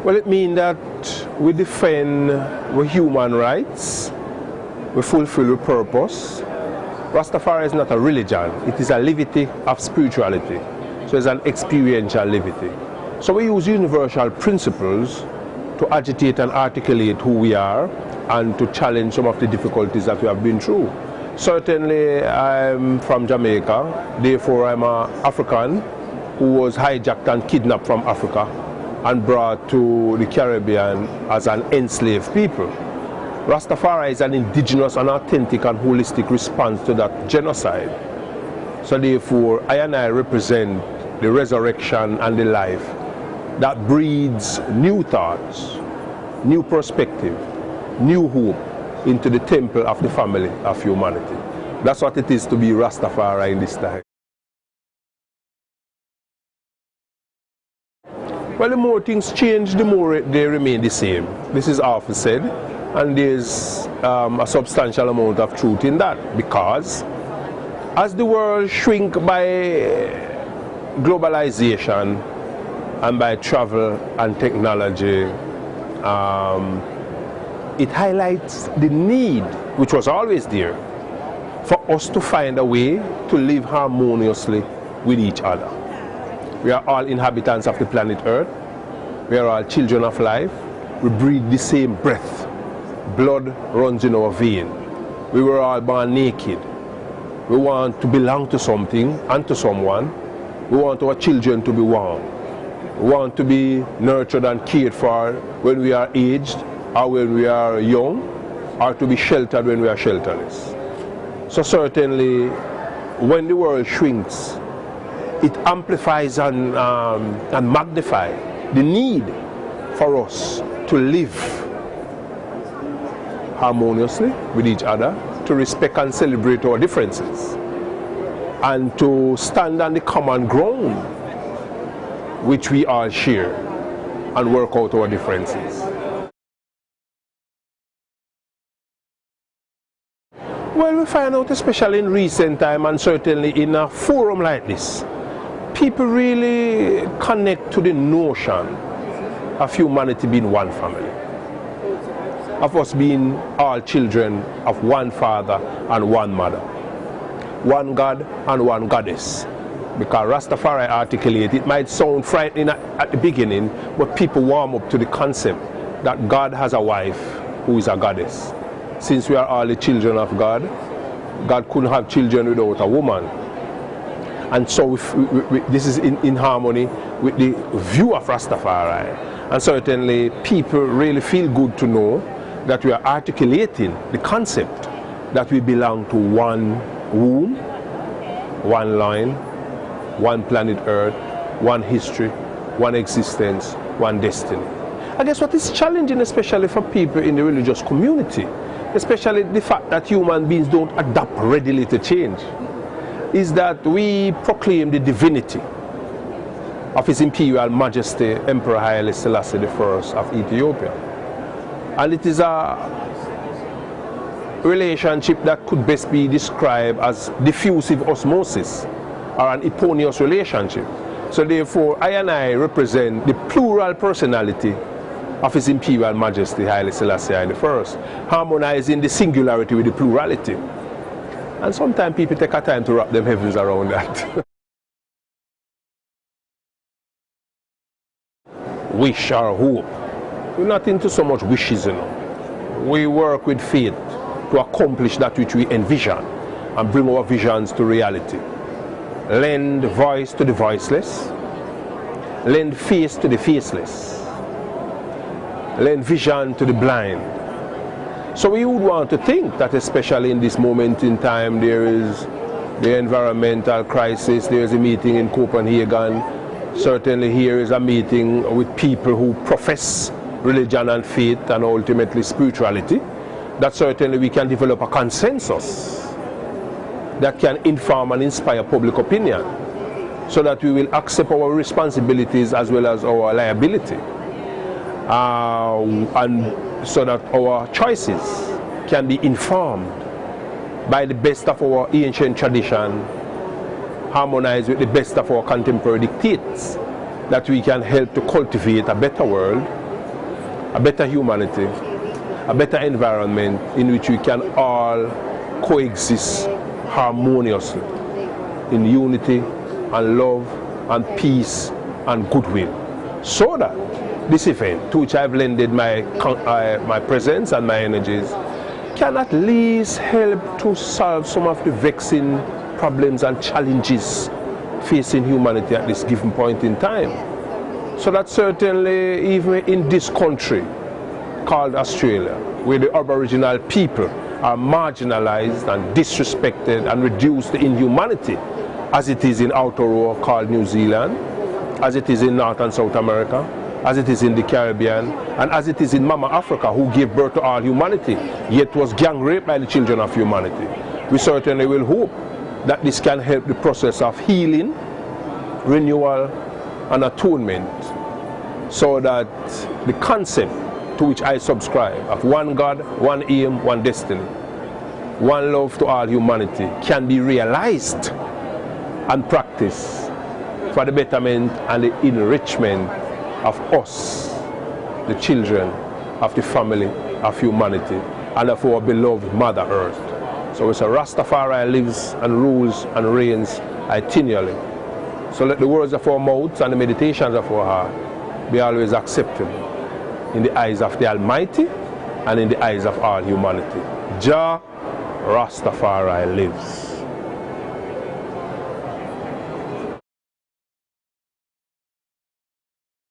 Well, it means that we defend our human rights, we fulfill our purpose. Rastafari is not a religion, it is a levity of spirituality. So it's an experiential levity. So we use universal principles to agitate and articulate who we are and to challenge some of the difficulties that we have been through. Certainly I'm from Jamaica, therefore I'm an African who was hijacked and kidnapped from Africa and brought to the Caribbean as an enslaved people. Rastafari is an indigenous and authentic and holistic response to that genocide. So therefore, I and I represent the resurrection and the life that breeds new thoughts, new perspective, new hope into the temple of the family of humanity. That's what it is to be Rastafari in this time. Well, the more things change, the more they remain the same. This is often said, and there's a substantial amount of truth in that, because as the world shrinks by globalization and by travel and technology, it highlights the need, which was always there, for us to find a way to live harmoniously with each other. We are all inhabitants of the planet Earth. We are all children of life. We breathe the same breath. Blood runs in our vein. We were all born naked. We want to belong to something and to someone. We want our children to be warm. We want to be nurtured and cared for when we are aged or when we are young, or to be sheltered when we are shelterless. So certainly, when the world shrinks, it amplifies and magnifies the need for us to live harmoniously with each other, to respect and celebrate our differences, and to stand on the common ground which we all share and work out our differences. Well, we find out, especially in recent time and certainly in a forum like this, people really connect to the notion of humanity being one family, of us being all children of one father and one mother, one God and one goddess. Because Rastafari articulate, it might sound frightening at the beginning, but people warm up to the concept that God has a wife who is a goddess. Since we are all the children of God, God couldn't have children without a woman. And so this is in harmony with the view of Rastafari. And certainly people really feel good to know that we are articulating the concept that we belong to one womb, one line, one planet Earth, one history, one existence, one destiny. I guess what is challenging, especially for people in the religious community, especially the fact that human beings don't adapt readily to change, is that we proclaim the divinity of His Imperial Majesty Emperor Haile Selassie I of Ethiopia. And it is a relationship that could best be described as diffusive osmosis, or an eponymous relationship. So therefore, I and I represent the plural personality of His Imperial Majesty Haile Selassie I, harmonizing the singularity with the plurality. And sometimes people take a time to wrap them heavens around that. Wish or hope. We're not into so much wishes, you know. We work with faith to accomplish that which we envision and bring our visions to reality. Lend voice to the voiceless. Lend face to the faceless. Lend vision to the blind. So we would want to think that, especially in this moment in time, there is the environmental crisis, there is a meeting in Copenhagen, certainly here is a meeting with people who profess religion and faith and ultimately spirituality, that certainly we can develop a consensus that can inform and inspire public opinion, so that we will accept our responsibilities as well as our liability, and so that our choices can be informed by the best of our ancient tradition, harmonized with the best of our contemporary dictates, that we can help to cultivate a better world a better humanity, a better environment in which we can all coexist harmoniously in unity and love and peace and goodwill. So that this event, to which I've lended my presence and my energies, can at least help to solve some of the vexing problems and challenges facing humanity at this given point in time. So that certainly even in this country called Australia, where the Aboriginal people are marginalized and disrespected and reduced to inhumanity, as it is in Aotearoa called New Zealand, as it is in North and South America, as it is in the Caribbean, and as it is in Mama Africa, who gave birth to all humanity, yet was gang raped by the children of humanity. We certainly will hope that this can help the process of healing, renewal, and atonement, so that the concept to which I subscribe of one God, one aim, one destiny, one love to all humanity can be realized and practiced for the betterment and the enrichment of us, the children of the family of humanity, and of our beloved Mother Earth. So it's a Rastafari lives and rules and reigns eternally. So let the words of our mouths and the meditations of our heart be always acceptable in the eyes of the Almighty and in the eyes of all humanity. Jah Rastafari lives.